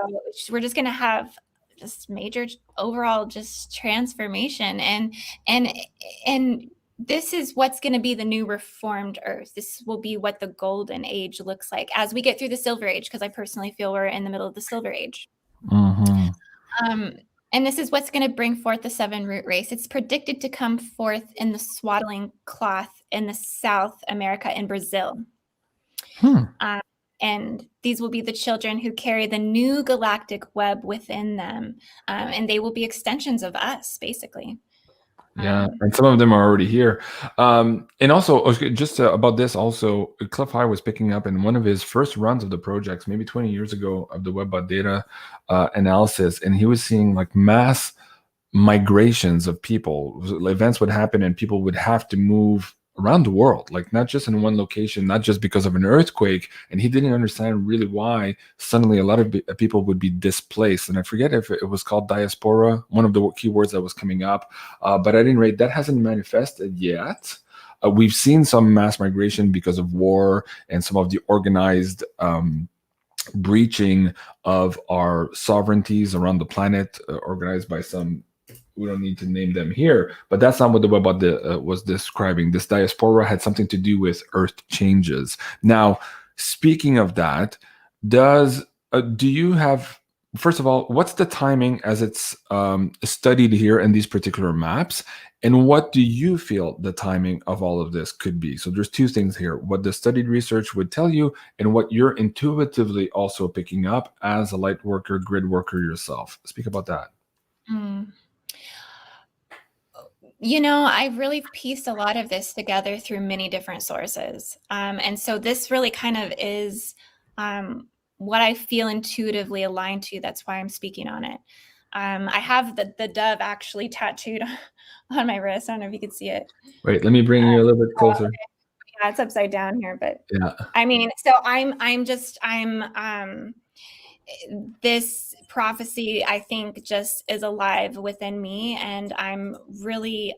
we're just going to have just major overall just transformation, and this is what's going to be the new reformed Earth. This will be what the golden age looks like as we get through the Silver Age, because I personally feel we're in the middle of the Silver Age. And this is what's going to bring forth the 7 root race. It's predicted to come forth in the swaddling cloth in the South America in Brazil. And these will be the children who carry the new galactic web within them. And they will be extensions of us, basically. Yeah, and some of them are already here. And also, just about this, also, Cliff High was picking up in one of his first runs of the projects, maybe 20 years ago, of the WebBot data analysis, and he was seeing like mass migrations of people. Events would happen and people would have to move around the world, like not just in one location, not just because of an earthquake. And he didn't understand really why suddenly a lot of people would be displaced. And I forget if it was called diaspora, one of the keywords that was coming up. But at any rate, that hasn't manifested yet. We've seen some mass migration because of war and some of the organized breaching of our sovereignties around the planet, organized by some. We don't need to name them here, but that's not what the WebBot was describing. This diaspora had something to do with Earth changes. Now, speaking of that, do you have, first of all, what's the timing as it's studied here in these particular maps? And what do you feel the timing of all of this could be? So there's 2 things here, what the studied research would tell you and what you're intuitively also picking up as a light worker, grid worker yourself. Speak about that. You know, I've really pieced a lot of this together through many different sources. And so this really kind of is what I feel intuitively aligned to. That's why I'm speaking on it. I have the dove actually tattooed on my wrist. I don't know if you can see it. Wait, let me bring you a little bit closer. Yeah, it's upside down here, but yeah. I mean, so this prophecy, I think, just is alive within me, and I'm really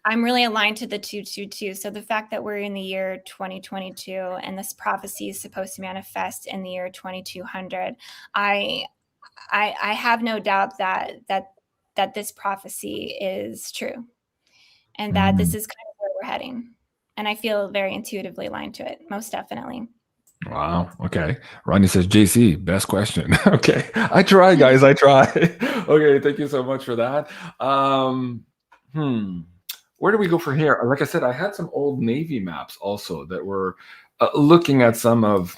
aligned to the 222. So the fact that we're in the year 2022 and this prophecy is supposed to manifest in the year 2200, I have no doubt that this prophecy is true, and that this is kind of where we're heading. And I feel very intuitively aligned to it, most definitely. Wow. Okay. Ronnie says, JC, best question. Okay. I try, guys. I try. Okay. Thank you so much for that. Where do we go from here? Like I said, I had some old Navy maps also that were looking at some of.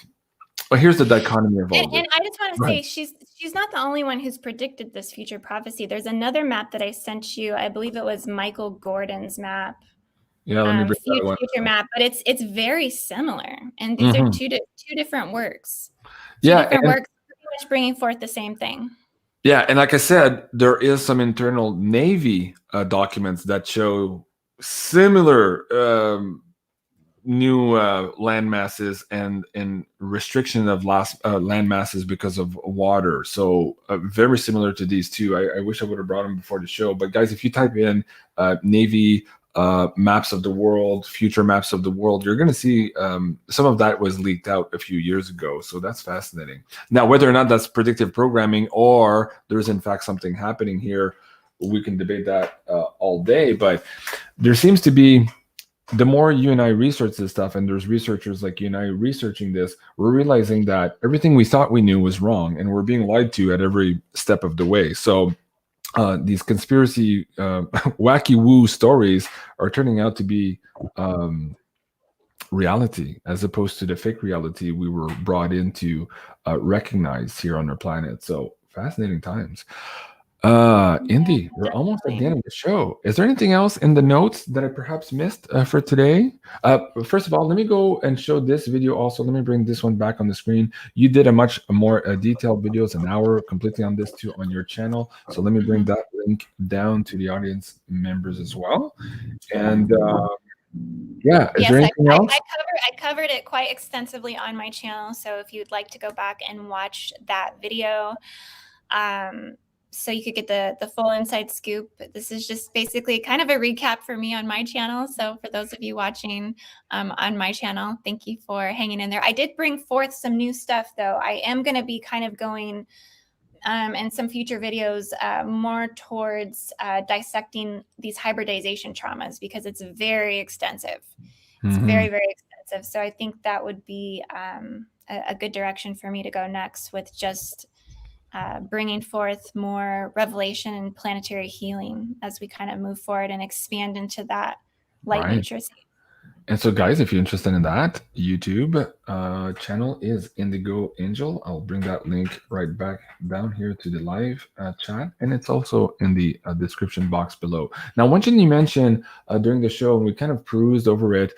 Well, here's the dichotomy of all of this. And I just want to say, she's not the only one who's predicted this future prophecy. There's another map that I sent you. I believe it was Michael Gordon's map. Yeah, let me bring that one. Future map, but it's very similar, and these are two different works. Works, pretty much bringing forth the same thing. Yeah, and like I said, there is some internal Navy documents that show similar new land masses and restriction of land masses because of water. So very similar to these two. I wish I would have brought them before the show. But guys, if you type in Navy maps of the world, future maps of the world, you're going to see some of that was leaked out a few years ago. So that's fascinating. Now, whether or not that's predictive programming or there's in fact something happening here, we can debate that all day. But there seems to be, the more you and I research this stuff, and there's researchers like you and I researching this, we're realizing that everything we thought we knew was wrong, and we're being lied to at every step of the way. So these conspiracy wacky woo stories are turning out to be reality, as opposed to the fake reality we were brought in to recognize here on our planet. So fascinating times. Indy, we're almost at the end of the show. Is there anything else in the notes that I perhaps missed for today? First of all, let me go and show this video also. Let me bring this one back on the screen. You did a much more detailed videos, an hour completely on this too on your channel. So let me bring that link down to the audience members as well. And yeah, is there anything else? I covered it quite extensively on my channel. So if you'd like to go back and watch that video, so you could get the full inside scoop. This is just basically kind of a recap for me on my channel. So for those of you watching on my channel, thank you for hanging in there. I did bring forth some new stuff, though. I am going to be kind of going in some future videos more towards dissecting these hybridization traumas, because it's very extensive. It's very, very extensive. So I think that would be a good direction for me to go next, with just bringing forth more revelation and planetary healing as we kind of move forward and expand into that light Right. nature state. And so, guys, if you're interested in that, YouTube channel is Indigo Angel. I'll bring that link right back down here to the live chat, and it's also in the description box below. Now, one thing you mentioned during the show, and we kind of perused over it,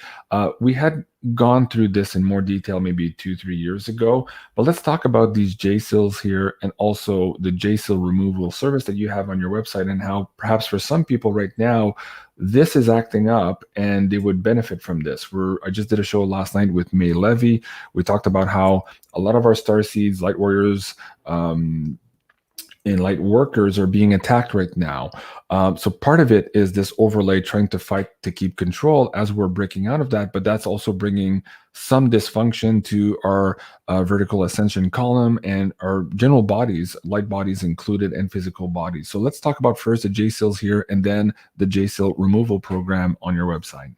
we had gone through this in more detail maybe 2-3 years ago, but let's talk about these Jcells here and also the Jcell removal service that you have on your website, and how perhaps for some people right now, this is acting up and they would benefit from this. I just did a show last night with May Levy. We talked about how a lot of our star seeds, light warriors, and light workers are being attacked right now. So part of it is this overlay trying to fight to keep control as we're breaking out of that, but that's also bringing some dysfunction to our vertical ascension column and our general bodies, light bodies included, and physical bodies. So let's talk about first the Jcells here and then the Jcell removal program on your website.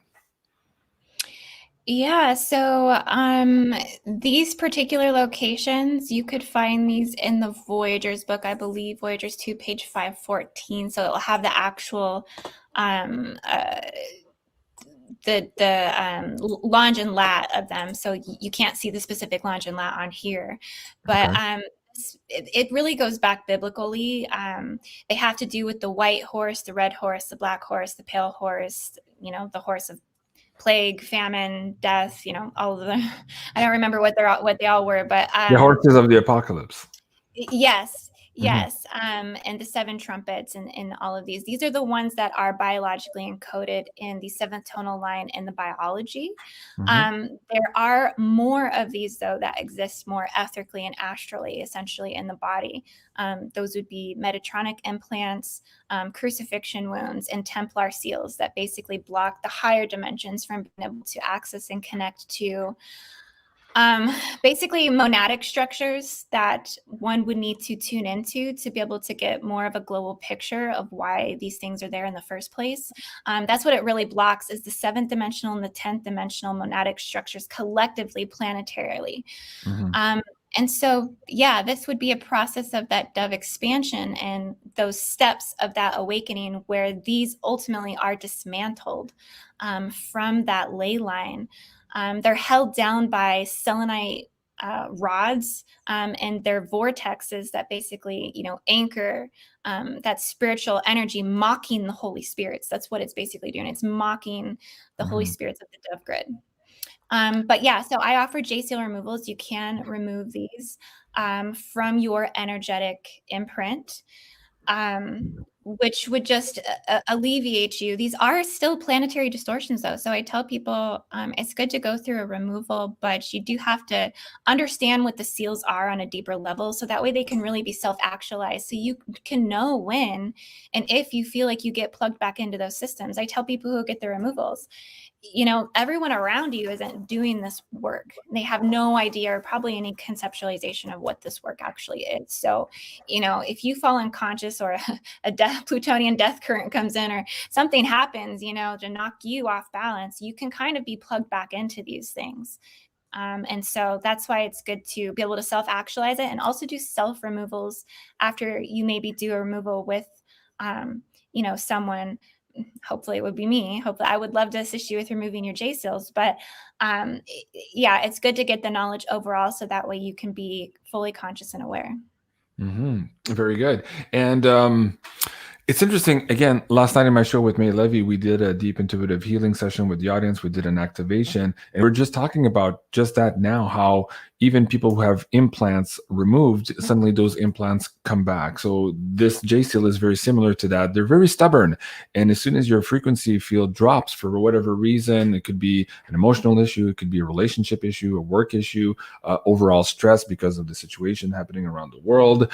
Yeah, so these particular locations, you could find these in the Voyagers book, I believe, Voyagers 2, page 514. So it'll have the actual the longe and lat of them. So you can't see the specific longe and lat on here, but Okay. it really goes back biblically. They have to do with the white horse, the red horse, the black horse, the pale horse, the horse of plague, famine, death, all of them. I don't remember what they all were, but The horses of the apocalypse. yes. And the 7 trumpets and all of these are the ones that are biologically encoded in the 7th tonal line in the biology. There are more of these, though, that exist more ethically and astrally, essentially in the body. Those would be Metatronic implants, crucifixion wounds, and Templar seals that basically block the higher dimensions from being able to access and connect to basically monadic structures that one would need to tune into to be able to get more of a global picture of why these things are there in the first place. That's what it really blocks, is the 7th dimensional and the 10th dimensional monadic structures collectively, planetarily. And so, yeah, this would be a process of that dove expansion and those steps of that awakening where these ultimately are dismantled from that ley line. They're held down by selenite rods and their vortexes that basically, anchor that spiritual energy, mocking the Holy Spirits. That's what it's basically doing. It's mocking the Holy Spirits of the dove grid. But yeah, so I offer Jcell removals. You can remove these from your energetic imprint, which would just alleviate you. These are still planetary distortions, though. So I tell people it's good to go through a removal, but you do have to understand what the seals are on a deeper level. So that way they can really be self-actualized. So you can know when and if you feel like you get plugged back into those systems. I tell people who get the removals, everyone around you isn't doing this work. They have no idea or probably any conceptualization of what this work actually is. So, if you fall unconscious or a Plutonian death current comes in or something happens, to knock you off balance, you can kind of be plugged back into these things. And so that's why it's good to be able to self-actualize it and also do self-removals after you maybe do a removal with, someone. Hopefully it would be me. Hopefully I would love to assist you with removing your Jcells, but yeah, it's good to get the knowledge overall so that way you can be fully conscious and aware. Very good. And it's interesting. Again, last night in my show with May Levy, we did a deep intuitive healing session with the audience. We did an activation, and we're just talking about just that now, how even people who have implants removed, suddenly those implants come back. So this Jcell is very similar to that. They're very stubborn. And as soon as your frequency field drops for whatever reason, it could be an emotional issue, it could be a relationship issue, a work issue, overall stress because of the situation happening around the world,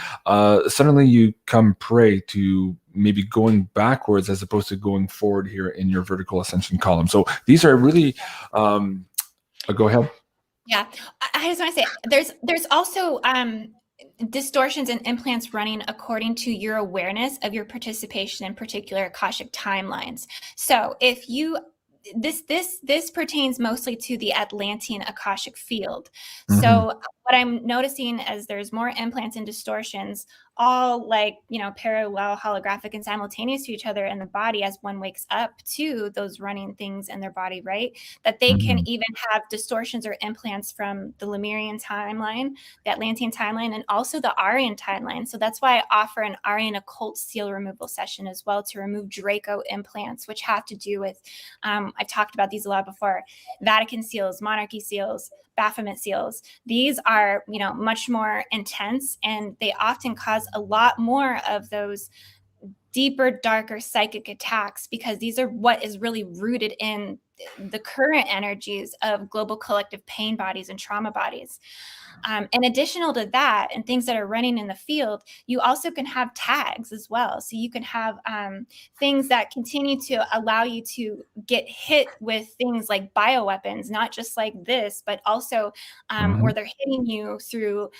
suddenly you come prey to maybe going backwards as opposed to going forward here in your vertical ascension column. So these are really, go ahead. Yeah, I just want to say there's also distortions and implants running according to your awareness of your participation in particular Akashic timelines. So if you this pertains mostly to the Atlantean Akashic field. Mm-hmm. So what I'm noticing as there's more implants and distortions, all like, parallel, holographic, and simultaneous to each other in the body as one wakes up to those running things in their body, right? That they can even have distortions or implants from the Lemurian timeline, the Atlantean timeline, and also the Aryan timeline. So that's why I offer an Aryan occult seal removal session as well to remove Draco implants, which have to do with, I've talked about these a lot before, Vatican seals, monarchy seals, Baphomet seals. These are, much more intense, and they often cause a lot more of those deeper, darker psychic attacks, because these are what is really rooted in the current energies of global collective pain bodies and trauma bodies. And additional to that, and things that are running in the field, you also can have tags as well. So you can have things that continue to allow you to get hit with things like bioweapons, not just like this, but also where they're hitting you through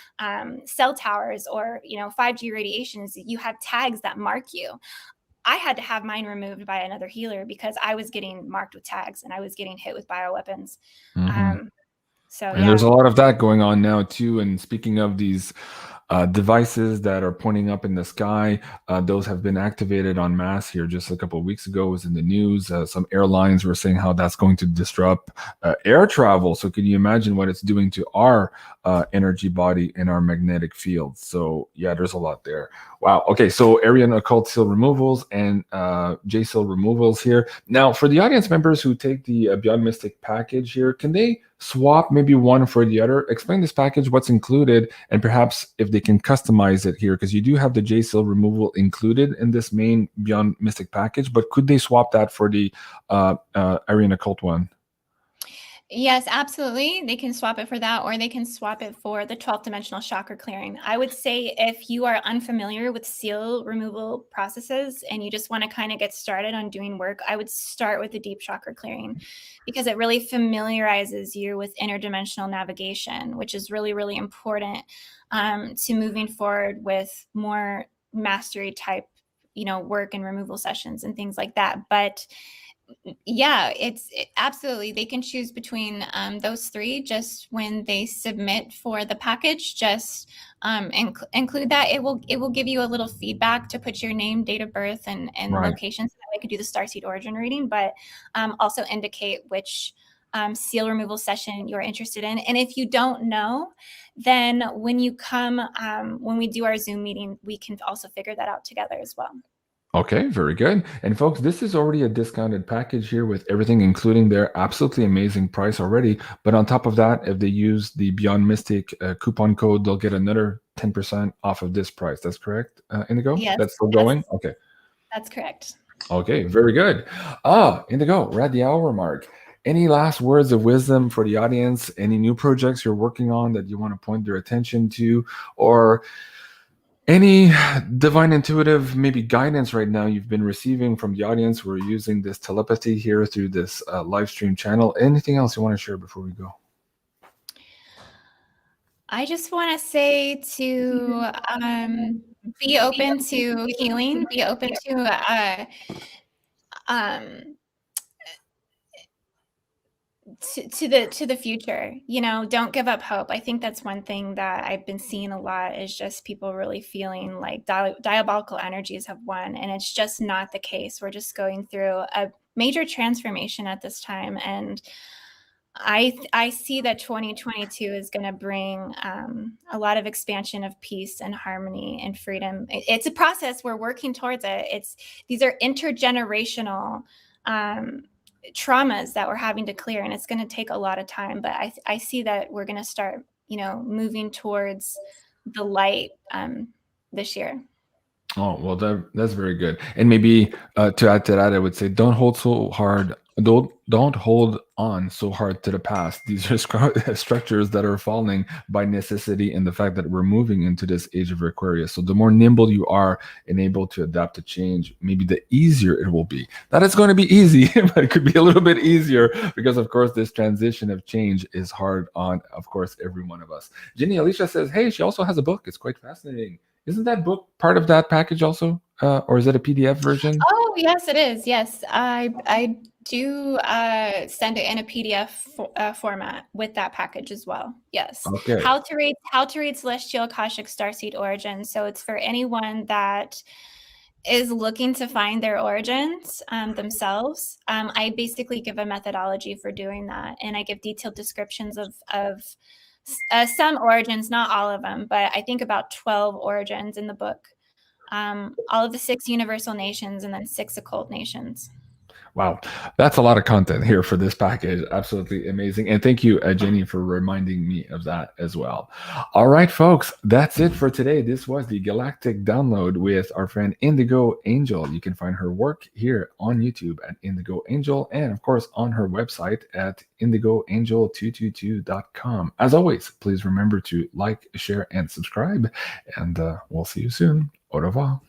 cell towers or 5G radiations. You have tags that mark you. I had to have mine removed by another healer because I was getting marked with tags and I was getting hit with bioweapons. And there's a lot of that going on now too. And speaking of these devices that are pointing up in the sky, those have been activated en masse here just a couple of weeks ago. It was in the news. Some airlines were saying how that's going to disrupt air travel. So can you imagine what it's doing to our energy body and our magnetic field? So yeah, there's a lot there. Wow. Okay, so Aryan occult seal removals and Jcells removals here. Now, for the audience members who take the Beyond Mystic package here, can they swap maybe one for the other? Explain this package, what's included, and perhaps if they can customize it here, because you do have the Jcells removal included in this main Beyond Mystic package, but could they swap that for the Aryan occult one? Yes, absolutely. They can swap it for that, or they can swap it for the 12th dimensional chakra clearing. I would say if you are unfamiliar with seal removal processes and you just want to kind of get started on doing work, I would start with the deep chakra clearing, because it really familiarizes you with interdimensional navigation, which is really, really important to moving forward with more mastery type, work and removal sessions and things like that. But yeah, absolutely. They can choose between those three just when they submit for the package. Just include that. It will give you a little feedback to put your name, date of birth, and location, so that way I could do the starseed origin reading, but also indicate which seal removal session you're interested in. And if you don't know, then when you come, when we do our Zoom meeting, we can also figure that out together as well. Okay, very good. And folks, this is already a discounted package here with everything including their absolutely amazing price already. But on top of that, if they use the Beyond Mystic coupon code, they'll get another 10% off of this price. That's correct, Indigo? Yes. That's still going? Okay. That's correct. Okay, very good. Indigo, we're at the hour mark. Any last words of wisdom for the audience? Any new projects you're working on that you want to point their attention to? Or any divine intuitive maybe guidance right now you've been receiving from the audience? We're using this telepathy here through this live stream channel. Anything else you want to share before we go? I just want to say to be open to healing, be open to the future. Don't give up hope. I think that's one thing that I've been seeing a lot, is just people really feeling like diabolical energies have won, and it's just not the case. We're just going through a major transformation at this time, and I see that 2022 is going to bring a lot of expansion of peace and harmony and freedom. It's a process. We're working towards it. These are intergenerational traumas that we're having to clear, and it's going to take a lot of time, but I see that we're going to start moving towards the light this year. Oh, well, that's very good. And maybe to add to that, I would say don't hold on so hard to the past. These are structures that are falling by necessity, and the fact that we're moving into this age of Aquarius. So the more nimble you are and able to adapt to change, maybe the easier it will be. Not it's going to be easy, but it could be a little bit easier, because of course this transition of change is hard on, of course, every one of us. Ginny Alicia says, hey, she also has a book. It's quite fascinating. Isn't that book part of that package also? Or is it a PDF version? Oh, yes, it is. Yes. I do send it in a PDF format with that package as well. Yes. Okay. How to read Celestial Akashic Starseed Origins. So it's for anyone that is looking to find their origins themselves. I basically give a methodology for doing that, and I give detailed descriptions of some origins, not all of them, but I think about 12 origins in the book. All of the 6 universal nations and then 6 occult nations. Wow, that's a lot of content here for this package. Absolutely amazing. And thank you, Jenny, for reminding me of that as well. All right, folks, that's it for today. This was the Galactic Download with our friend Indigo Angel. You can find her work here on YouTube at Indigo Angel, and of course on her website at indigoangel222.com. As always, please remember to like, share, and subscribe, and we'll see you soon. Au revoir.